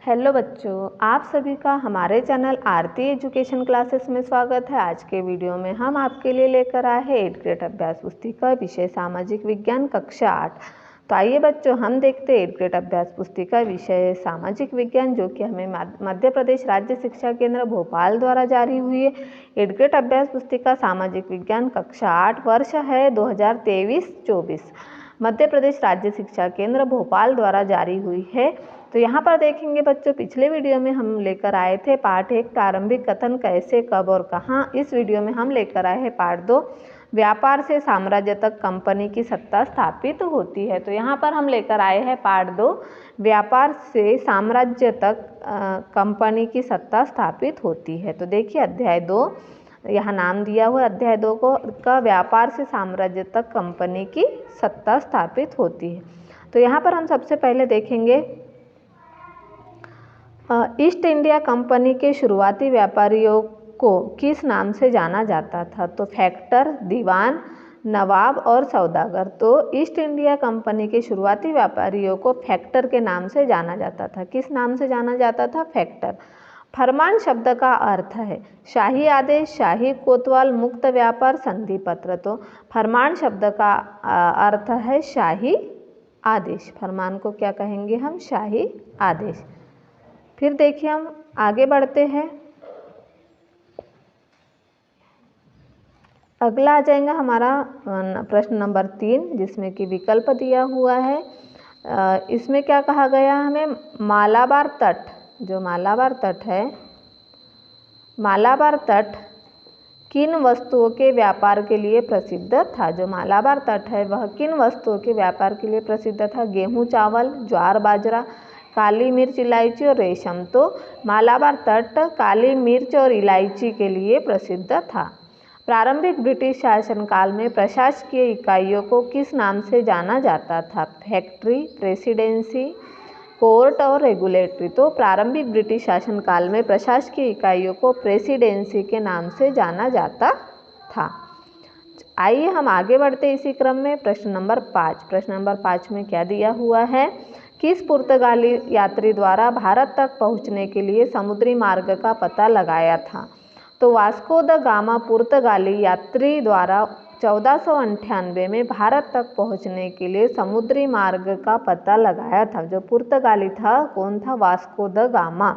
Hello बच्चों, आप सभी का हमारे चैनल आरती एजुकेशन क्लासेस में स्वागत है। आज के वीडियो में हम आपके लिए लेकर आए हैं 8th ग्रेड अभ्यास पुस्तिका विषय सामाजिक विज्ञान कक्षा 8। तो आइए बच्चों, हम देखते हैं 8th ग्रेड अभ्यास पुस्तिका विषय सामाजिक विज्ञान, जो कि हमें मध्य प्रदेश राज्य शिक्षा केंद्र भोपाल द्वारा जारी हुई है। 8th ग्रेड अभ्यास पुस्तिका सामाजिक विज्ञान कक्षा 8 वर्ष है 2023-24, मध्य प्रदेश राज्य शिक्षा केंद्र भोपाल द्वारा जारी हुई है। तो यहाँ पर देखेंगे बच्चों, पिछले वीडियो में हम लेकर आए थे पार्ट 1 प्रारंभिक कथन कैसे, कब और कहाँ। इस वीडियो में हम लेकर आए हैं पार्ट 2 व्यापार से साम्राज्य तक कंपनी की सत्ता स्थापित होती है। तो यहाँ पर हम लेकर आए हैं पार्ट 2 व्यापार से साम्राज्य तक कंपनी की सत्ता स्थापित होती है। तो देखिए अध्याय 2 यहाँ नाम दिया हुआ, अध्याय 2 का व्यापार से साम्राज्य तक कंपनी की सत्ता स्थापित होती है। तो यहाँ पर हम सबसे पहले देखेंगे ईस्ट इंडिया कंपनी के शुरुआती व्यापारियों को किस नाम से जाना जाता था। तो फैक्टर, दीवान, नवाब और सौदागर। तो ईस्ट इंडिया कंपनी के शुरुआती व्यापारियों को फैक्टर के नाम से जाना जाता था। किस नाम से जाना जाता था? फैक्टर। फरमान शब्द का अर्थ है शाही आदेश, शाही कोतवाल, मुक्त व्यापार, संधि पत्र। तो फरमान शब्द का अर्थ है शाही आदेश। फरमान को क्या कहेंगे हम? शाही आदेश। फिर देखिए हम आगे बढ़ते हैं। अगला आ जाएगा हमारा प्रश्न नंबर 3, जिसमें कि विकल्प दिया हुआ है। इसमें क्या कहा गया हमें? मालाबार तट, जो मालाबार तट है, मालाबार तट किन वस्तुओं के व्यापार के लिए प्रसिद्ध था? जो मालाबार तट है वह किन वस्तुओं के व्यापार के लिए प्रसिद्ध था? गेहूं, चावल, ज्वार, बाजरा, काली मिर्च, इलायची और रेशम। तो मालाबार तट काली मिर्च और इलायची के लिए प्रसिद्ध था। प्रारंभिक ब्रिटिश शासनकाल में प्रशासकीय इकाइयों को किस नाम से जाना जाता था? फैक्ट्री, प्रेसिडेंसी, कोर्ट और रेगुलेटरी। तो प्रारंभिक ब्रिटिश शासनकाल में प्रशासकीय इकाइयों को प्रेसिडेंसी के नाम से जाना जाता था। आइए हम आगे बढ़ते इसी क्रम में। प्रश्न नंबर 5। प्रश्न नंबर 5 में क्या दिया हुआ है? किस पुर्तगाली यात्री द्वारा भारत तक पहुंचने के लिए समुद्री मार्ग का पता लगाया था? तो वास्को द गामा पुर्तगाली यात्री द्वारा 1498 में भारत तक पहुंचने के लिए समुद्री मार्ग का पता लगाया था। जो पुर्तगाली था, कौन था? Vasco the gamma.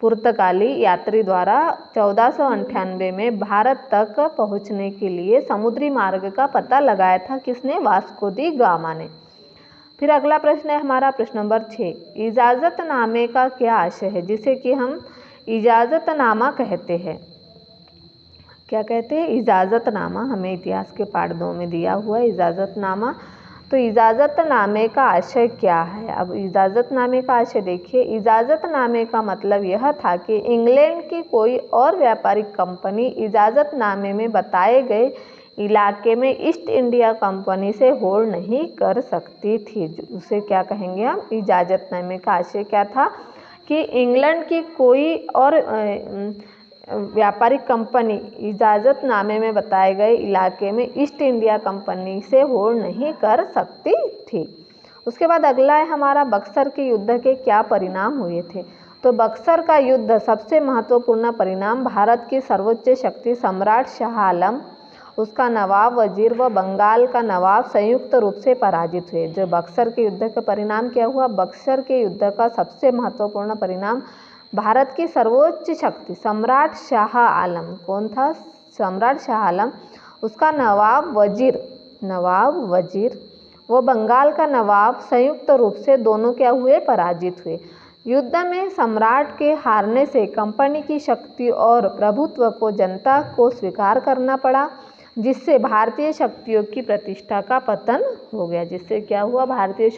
पुर्तगाली यात्री द्वारा 1498 में भारत तक पहुंचने के लिए समुद्री मार्ग का पता लगाया था। किसने? वास्को दी गामा ने। फिर अगला प्रश्न है हमारा प्रश्न नंबर 6। इजाज़तनामे का क्या आशय है, जिसे कि हम इजाज़तनामा कहते हैं? क्या कहते हैं? इजाज़तनामा। हमें इतिहास के पाठ 2 में दिया हुआ है इजाज़तनामा। तो इजाज़तनामे का आशय क्या है? अब इजाज़तनामे का आशय देखिए। इजाज़तनामे का मतलब यह था कि इंग्लैंड की कोई और व्यापारिक कंपनी इजाज़तनामे में बताए गए इलाके में ईस्ट इंडिया कंपनी से होड़ नहीं कर सकती थी। उसे क्या कहेंगे हम? इजाज़तनामे का आशय क्या था कि इंग्लैंड की कोई और व्यापारिक कंपनी इजाज़तनामे में बताए गए इलाके में ईस्ट इंडिया कंपनी से होड़ नहीं कर सकती थी। उसके बाद अगला है हमारा बक्सर के युद्ध के क्या परिणाम हुए थे? तो बक्सर का युद्ध सबसे महत्वपूर्ण परिणाम भारत की सर्वोच्च शक्ति सम्राट शाह आलम, उसका नवाब वजीर व बंगाल का नवाब संयुक्त रूप से पराजित हुए। जो बक्सर के युद्ध का परिणाम क्या हुआ? बक्सर के युद्ध का सबसे महत्वपूर्ण परिणाम भारत की सर्वोच्च शक्ति सम्राट शाह आलम, कौन था? सम्राट शाह आलम, उसका नवाब वजीर वो बंगाल का नवाब संयुक्त रूप से दोनों क्या हुए? पराजित हुए। युद्ध में सम्राट के हारने से कंपनी की शक्ति और प्रभुत्व को जनता को स्वीकार करना पड़ा, जिससे भारतीय शक्तियों की प्रतिष्ठा का पतन हो गया। जिससे क्या हुआ? भारतीय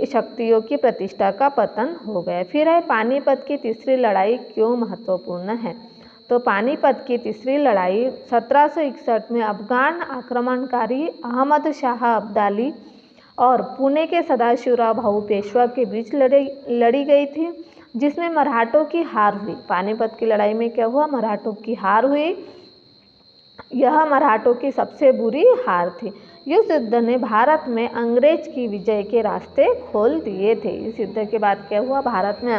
शक्तियों की प्रतिष्ठा का पतन हो गया। फिर है पानीपत की तीसरी लड़ाई क्यों महत्वपूर्ण है? तो पानीपत की तीसरी लड़ाई 1761 में अफगान आक्रमणकारी अहमद शाह अब्दाली और पुणे के सदाशिवराव भाऊ पेशवा के बीच लड़ी गई थी, जिसमें मराठों की हार हुई। पानीपत की लड़ाई में क्या हुआ? मराठों की हार हुई। यह मराठों की सबसे बुरी हार थी। इस युद्ध ने भारत में अंग्रेज की विजय के रास्ते खोल दिए थे। इस युद्ध के बाद क्या हुआ, भारत में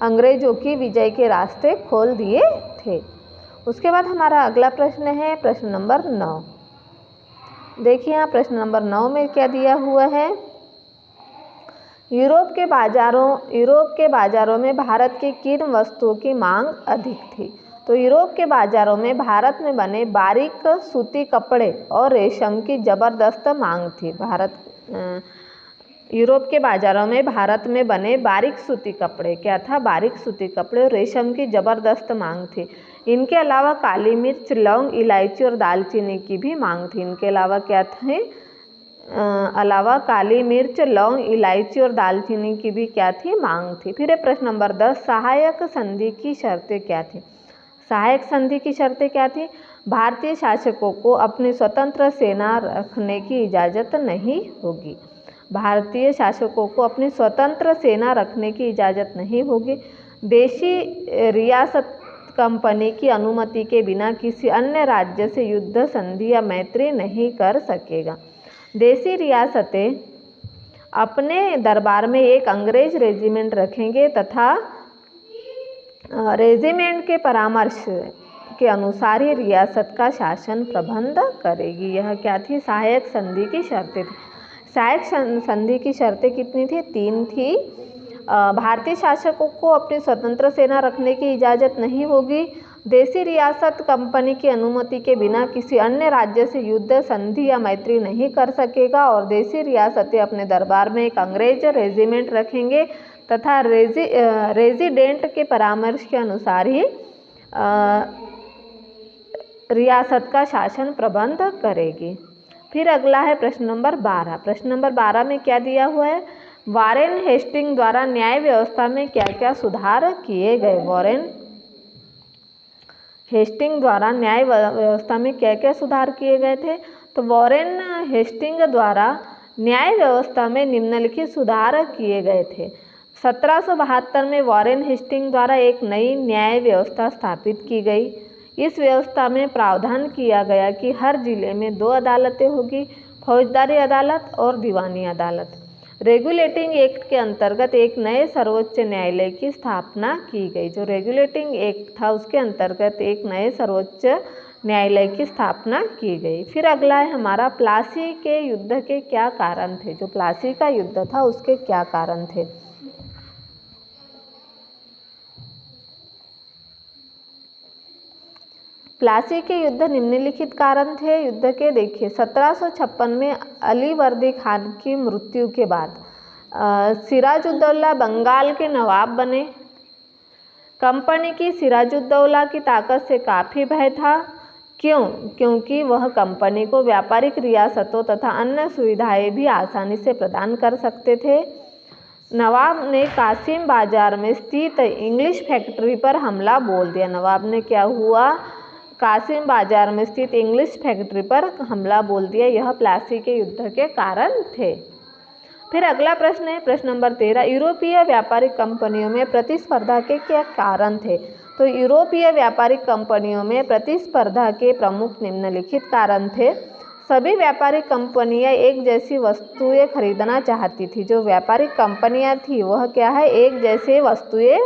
अंग्रेजों की विजय के रास्ते खोल दिए थे। उसके बाद हमारा अगला प्रश्न है प्रश्न नंबर 9। देखिए यहाँ प्रश्न नंबर 9 में क्या दिया हुआ है, यूरोप के बाजारों में भारत की किन वस्तुओं की मांग अधिक थी। तो यूरोप के बाजारों में भारत में बने बारीक सूती कपड़े और रेशम की जबरदस्त मांग थी। यूरोप के बाजारों में भारत में बने बारीक सूती कपड़े, क्या था, बारीक सूती कपड़े और रेशम की जबरदस्त मांग थी। इनके अलावा काली मिर्च, लौंग, इलायची और दालचीनी की भी मांग थी। इनके अलावा क्या थे, काली मिर्च, लौंग, इलायची और दालचीनी की भी क्या थी, मांग थी। फिर प्रश्न नंबर 10, सहायक संधि की शर्तें क्या थी। सहायक संधि की शर्तें क्या थी, भारतीय शासकों को अपनी स्वतंत्र सेना रखने की इजाज़त नहीं होगी। भारतीय शासकों को अपनी स्वतंत्र सेना रखने की इजाज़त नहीं होगी। देशी रियासत कंपनी की अनुमति के बिना किसी अन्य राज्य से युद्ध, संधि या मैत्री नहीं कर सकेगा। देशी रियासतें अपने दरबार में एक अंग्रेज रेजिमेंट रखेंगे तथा रेजिमेंट के परामर्श के अनुसार ही रियासत का शासन प्रबंध करेगी। यह क्या थी, सहायक संधि की शर्तें थी। सहायक संधि की शर्तें कितनी थी, 3 थी। भारतीय शासकों को अपनी स्वतंत्र सेना रखने की इजाज़त नहीं होगी। देशी रियासत कंपनी की अनुमति के बिना किसी अन्य राज्य से युद्ध, संधि या मैत्री नहीं कर सकेगा। और देशी रियासतें अपने दरबार में एक अंग्रेज रेजिमेंट रखेंगे तथा रेजिडेंट के परामर्श के अनुसार ही रियासत का शासन प्रबंध करेगी। फिर अगला है प्रश्न नंबर 12। प्रश्न नंबर 12 में क्या दिया हुआ है, वॉरेन हेस्टिंग द्वारा न्याय व्यवस्था में क्या क्या सुधार किए गए। वॉरेन हेस्टिंग द्वारा न्याय व्यवस्था में क्या क्या सुधार किए गए थे। तो वॉरेन हेस्टिंग द्वारा न्याय व्यवस्था में निम्नलिखित सुधार किए गए थे। 1772 में वॉरेन हेस्टिंग द्वारा एक नई न्याय व्यवस्था स्थापित की गई। इस व्यवस्था में प्रावधान किया गया कि हर जिले में 2 अदालतें होगी, फौजदारी अदालत और दीवानी अदालत। रेगुलेटिंग एक्ट के अंतर्गत एक नए सर्वोच्च न्यायालय की स्थापना की गई। जो रेगुलेटिंग एक्ट था उसके अंतर्गत एक नए सर्वोच्च न्यायालय की स्थापना की गई। फिर अगला है हमारा, प्लासी के युद्ध के क्या कारण थे। जो प्लासी का युद्ध था उसके क्या कारण थे। प्लासी के युद्ध निम्नलिखित कारण थे युद्ध के। देखिए 1756 में अलीवर्दी खान की मृत्यु के बाद सिराजुद्दौला बंगाल के नवाब बने। कंपनी की सिराजुद्दौला की ताकत से काफ़ी भय था। क्योंकि वह कंपनी को व्यापारिक रियासतों तथा अन्य सुविधाएं भी आसानी से प्रदान कर सकते थे। नवाब ने कासिम बाजार में स्थित इंग्लिश फैक्ट्री पर हमला बोल दिया। नवाब ने क्या हुआ, कासिम बाजार में स्थित इंग्लिश फैक्ट्री पर हमला बोल दिया। यह प्लासी के युद्ध के कारण थे। फिर अगला प्रश्न है प्रश्न नंबर 13, यूरोपीय व्यापारिक कंपनियों में प्रतिस्पर्धा के क्या कारण थे। तो यूरोपीय व्यापारिक कंपनियों में प्रतिस्पर्धा के प्रमुख निम्नलिखित कारण थे। सभी व्यापारिक कंपनियां एक जैसी वस्तुएं खरीदना चाहती थी। जो व्यापारिक कंपनियां थी वह क्या है, एक जैसे वस्तुएं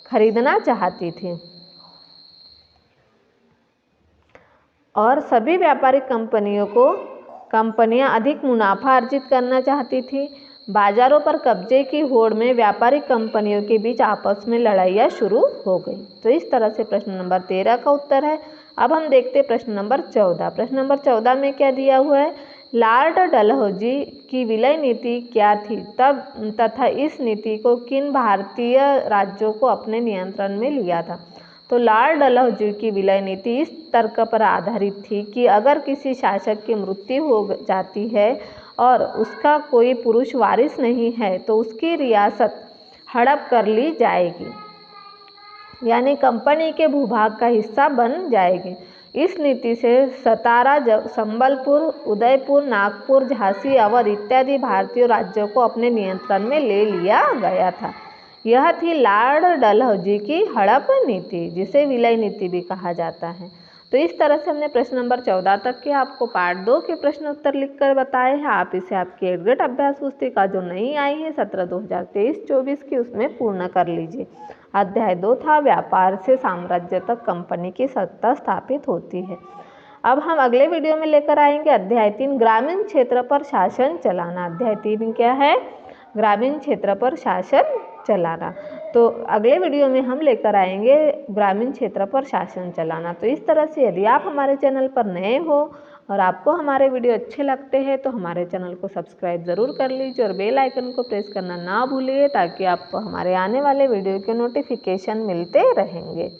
खरीदना चाहती थी। और सभी व्यापारिक कंपनियां अधिक मुनाफा अर्जित करना चाहती थी। बाजारों पर कब्जे की होड़ में व्यापारिक कंपनियों के बीच आपस में लड़ाइयाँ शुरू हो गई। तो इस तरह से प्रश्न नंबर 13 का उत्तर है। अब हम देखते हैं प्रश्न नंबर 14। प्रश्न नंबर 14 में क्या दिया हुआ है, लॉर्ड डलहौजी की विलय नीति क्या थी तथा इस नीति को किन भारतीय राज्यों को अपने नियंत्रण में लिया था। तो लॉर्ड डलहौजी की विलय नीति इस तर्क पर आधारित थी कि अगर किसी शासक की मृत्यु हो जाती है और उसका कोई पुरुष वारिस नहीं है तो उसकी रियासत हड़प कर ली जाएगी, यानी कंपनी के भूभाग का हिस्सा बन जाएगी। इस नीति से सतारा, संबलपुर, उदयपुर, नागपुर, झांसी, अवध इत्यादि भारतीय राज्यों को अपने नियंत्रण में ले लिया गया था। यह थी लॉर्ड डलहौजी की हड़प नीति, जिसे विलय नीति भी कहा जाता है। तो इस तरह से हमने प्रश्न नंबर 14 तक के आपको पार्ट 2 के प्रश्न उत्तर लिखकर बताए हैं। आप इसे आपकी एडगेट अभ्यास पुस्तिका जो नई आई है 17/2023-24 की, उसमें पूर्ण कर लीजिए। अध्याय 2 था व्यापार से साम्राज्य तक कंपनी की सत्ता स्थापित होती है। अब हम अगले वीडियो में लेकर आएंगे अध्याय 3 ग्रामीण क्षेत्र पर शासन चलाना। अध्याय 3 क्या है? ग्रामीण क्षेत्र पर शासन चलाना। तो अगले वीडियो में हम लेकर आएंगे ग्रामीण क्षेत्र पर शासन चलाना। तो इस तरह से यदि आप हमारे चैनल पर नए हो और आपको हमारे वीडियो अच्छे लगते हैं तो हमारे चैनल को सब्सक्राइब ज़रूर कर लीजिए और बेल आइकन को प्रेस करना ना भूलिए, ताकि आपको हमारे आने वाले वीडियो के नोटिफिकेशन मिलते रहेंगे।